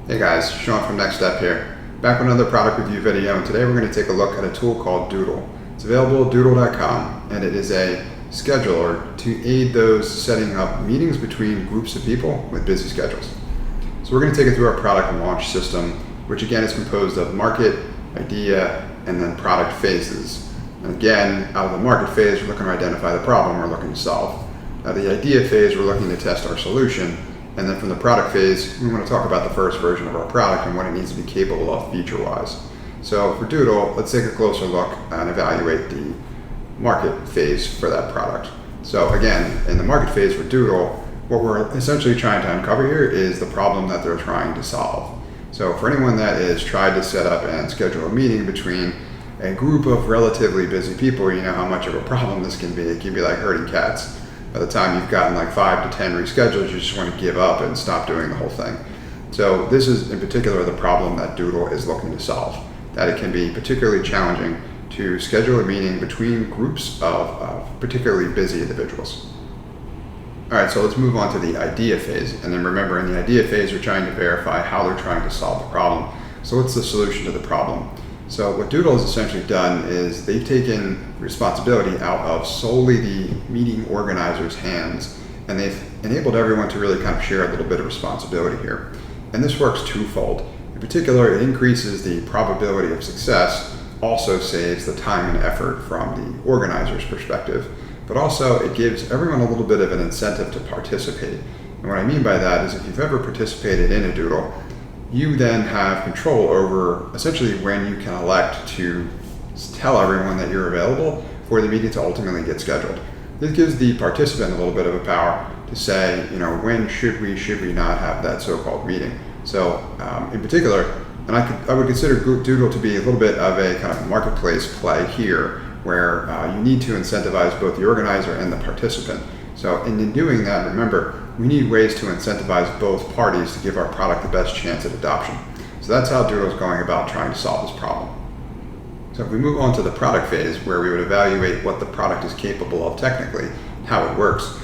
Hey guys, Sean from NxtStep here. Back with another product review video, and today we're going to take a look at a tool called Doodle. It's available at doodle.com, and it is a scheduler to aid those setting up meetings between groups of people with busy schedules. So we're going to take it through our product launch system, which again is composed of market, idea, and then product phases. And again, out of the market phase, we're looking to identify the problem we're looking to solve. Out of the idea phase, we're looking to test our solution. And then from the product phase, we want to talk about the first version of our product and what it needs to be capable of feature-wise. So for Doodle, let's take a closer look and evaluate the market phase for that product. So again, in the market phase for Doodle, what we're essentially trying to uncover here is the problem that they're trying to solve. So for anyone that has tried to set up and schedule a meeting between a group of relatively busy people, you know how much of a problem this can be. It can be like herding cats. By the time you've gotten like 5 to 10 reschedules, you just want to give up and stop doing the whole thing. So this is in particular the problem that Doodle is looking to solve, that it can be particularly challenging to schedule a meeting between groups of particularly busy individuals. All right, so let's move on to the idea phase. And then remember, in the idea phase, we're trying to verify how they're trying to solve the problem. So what's the solution to the problem? So what Doodle has essentially done is they've taken responsibility out of solely the meeting organizer's hands, and they've enabled everyone to really kind of share a little bit of responsibility here. And this works twofold. In particular, it increases the probability of success, also saves the time and effort from the organizer's perspective, but also it gives everyone a little bit of an incentive to participate. And what I mean by that is if you've ever participated in a Doodle, you then have control over essentially when you can elect to tell everyone that you're available for the meeting to ultimately get scheduled. This gives the participant a little bit of a power to say, you know, when should we not have that so-called meeting. So in particular, and I would consider Doodle to be a little bit of a kind of marketplace play here, where you need to incentivize both the organizer and the participant. So in doing that, remember, we need ways to incentivize both parties to give our product the best chance at adoption. So that's how Doodle is going about trying to solve this problem. So if we move on to the product phase, where we would evaluate what the product is capable of technically, and how it works.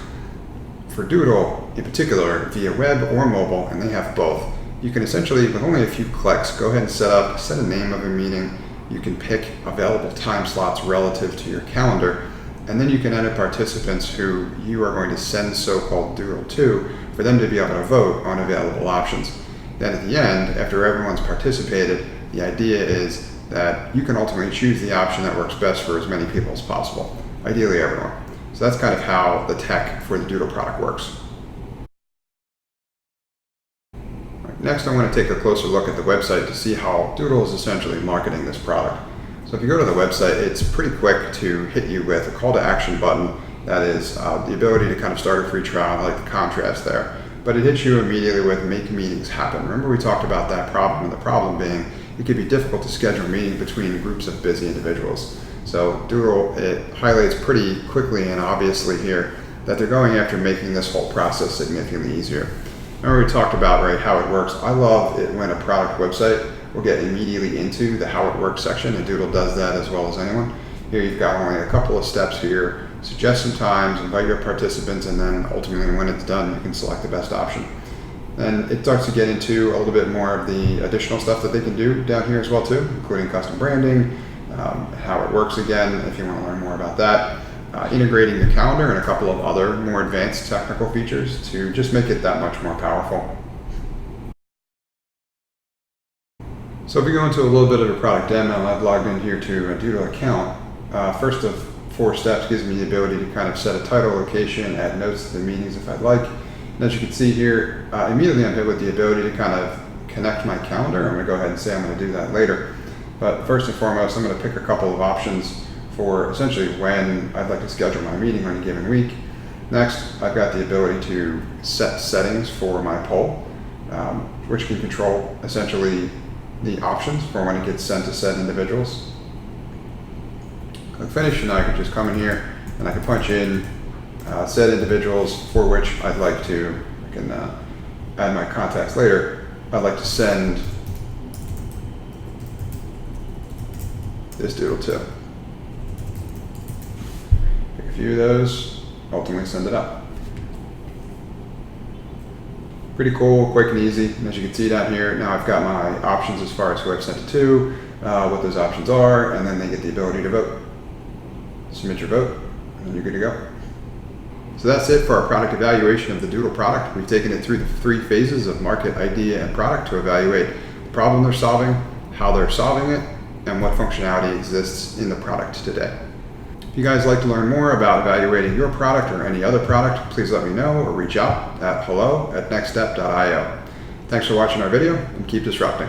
For Doodle, in particular, via web or mobile, and they have both, you can essentially, with only a few clicks, go ahead and set a name of a meeting. You can pick available time slots relative to your calendar, and then you can enter participants who you are going to send so-called Doodle to for them to be able to vote on available options. Then at the end, after everyone's participated, the idea is that you can ultimately choose the option that works best for as many people as possible, ideally everyone. So that's kind of how the tech for the Doodle product works. Next, I want to take a closer look at the website to see how Doodle is essentially marketing this product. So if you go to the website, it's pretty quick to hit you with a call to action button that is the ability to kind of start a free trial. I like the contrast there. But it hits you immediately with make meetings happen. Remember we talked about that problem, and the problem being it can be difficult to schedule meetings between groups of busy individuals. So Doodle, it highlights pretty quickly and obviously here that they're going after making this whole process significantly easier. Remember we talked about how it works. I love it when a product website will get immediately into the how it works section, and Doodle does that as well as anyone. Here you've got only a couple of steps here, suggest some times, invite your participants, and then ultimately when it's done, you can select the best option. Then it starts to get into a little bit more of the additional stuff that they can do down here as well too, including custom branding, how it works again, if you want to learn more about that. Integrating the calendar and a couple of other more advanced technical features to just make it that much more powerful. So if we go into a little bit of a product demo, I've logged in here to a Doodle account. First of 4 steps gives me the ability to kind of set a title, location, add notes to the meetings if I'd like. And as you can see here, immediately I'm hit with the ability to kind of connect my calendar. I'm going to go ahead and say I'm going to do that later. But first and foremost, I'm going to pick a couple of options for essentially when I'd like to schedule my meeting on a given week. Next, I've got the ability to set settings for my poll, which can control essentially the options for when it gets sent to said individuals. Click finish, and I can just come in here and I can punch in said individuals for which I'd like to, I can add my contacts later, I'd like to send this Doodle to. Pick a few of those, ultimately send it up. Pretty cool, quick and easy. And as you can see down here, now I've got my options as far as who I've sent it to, what those options are, and then they get the ability to vote. Submit your vote, and you're good to go. So that's it for our product evaluation of the Doodle product. We've taken it through the 3 phases of market, idea, and product to evaluate the problem they're solving, how they're solving it, and what functionality exists in the product today. If you guys like to learn more about evaluating your product or any other product, please let me know or reach out at hello@nxtstep.io. Thanks for watching our video, and keep disrupting.